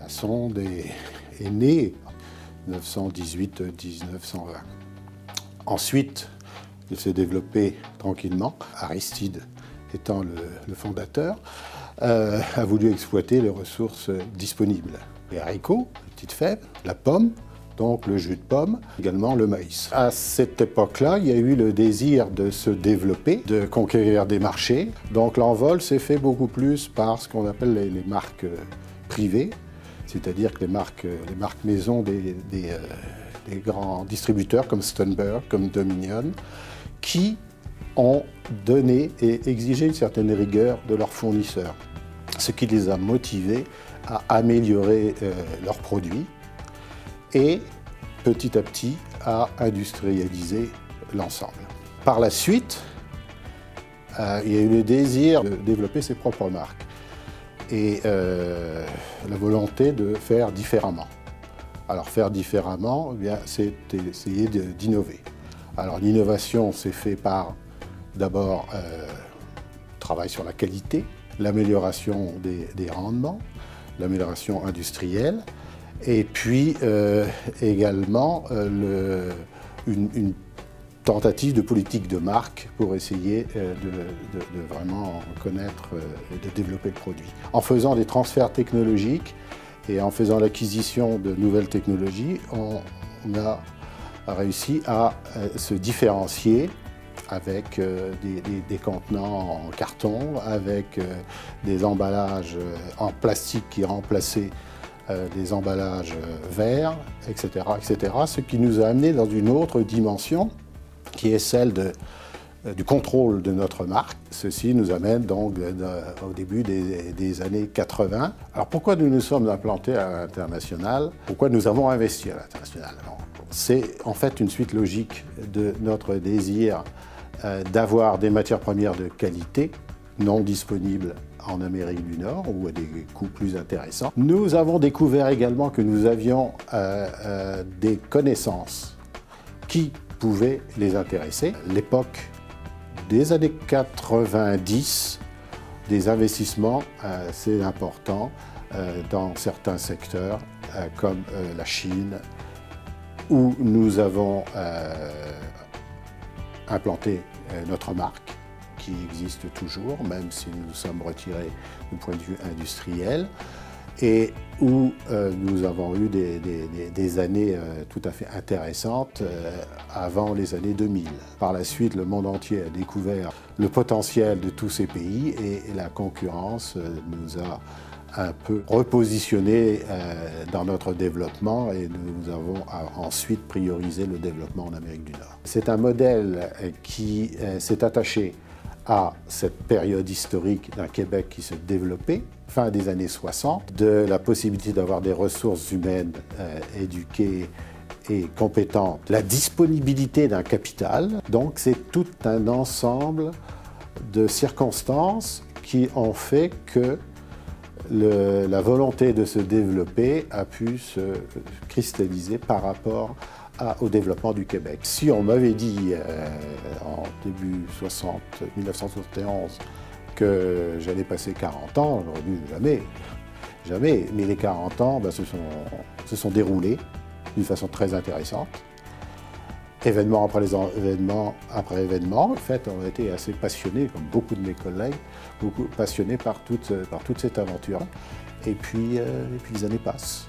Sonde est né en 1918-1920. Ensuite, il s'est développé tranquillement. Aristide, étant le fondateur, a voulu exploiter les ressources disponibles. Les haricots, les petites fèves, la pomme, donc le jus de pomme, également le maïs. À cette époque-là, il y a eu le désir de se développer, de conquérir des marchés. Donc l'envol s'est fait beaucoup plus par ce qu'on appelle les marques privées, c'est-à-dire que les marques maison des grands distributeurs comme Stonberg, comme Dominion, qui ont donné et exigé une certaine rigueur de leurs fournisseurs, ce qui les a motivés à améliorer leurs produits et petit à petit à industrialiser l'ensemble. Par la suite, il y a eu le désir de développer ses propres marques et la volonté de faire différemment. Alors faire différemment, eh bien, c'est essayer d'innover. Alors l'innovation s'est fait par d'abord travail sur la qualité, l'amélioration des rendements, l'amélioration industrielle, et puis également une tentative de politique de marque pour essayer de vraiment connaître et de développer le produit. En faisant des transferts technologiques et en faisant l'acquisition de nouvelles technologies, on a réussi à se différencier avec des contenants en carton, avec des emballages en plastique qui remplaçaient des emballages verts, etc., etc. Ce qui nous a amené dans une autre dimension qui est celle du contrôle de notre marque. Ceci nous amène donc au début des années 80. Alors pourquoi nous nous sommes implantés à l'international? Pourquoi nous avons investi à l'international? C'est en fait une suite logique de notre désir d'avoir des matières premières de qualité, non disponibles en Amérique du Nord ou à des coûts plus intéressants. Nous avons découvert également que nous avions des connaissances qui pouvaient les intéresser. L'époque des années 90, des investissements assez importants dans certains secteurs comme la Chine, où nous avons implanté notre marque, qui existe toujours, même si nous sommes retirés du point de vue industriel, et où nous avons eu des années tout à fait intéressantes avant les années 2000. Par la suite, le monde entier a découvert le potentiel de tous ces pays et la concurrence nous a un peu repositionné dans notre développement et nous avons ensuite priorisé le développement en Amérique du Nord. C'est un modèle qui s'est attaché à cette période historique d'un Québec qui se développait, fin des années 60, de la possibilité d'avoir des ressources humaines éduquées et compétentes, la disponibilité d'un capital. Donc c'est tout un ensemble de circonstances qui ont fait que la volonté de se développer a pu se cristalliser par rapport au développement du Québec. Si on m'avait dit en début 1971 que j'allais passer 40 ans, j'aurais dit jamais, jamais. Mais les 40 ans se sont déroulés d'une façon très intéressante. Événement après événement après événement. En fait, on a été assez passionnés, comme beaucoup de mes collègues, beaucoup passionnés par toute cette aventure. Et puis les années passent.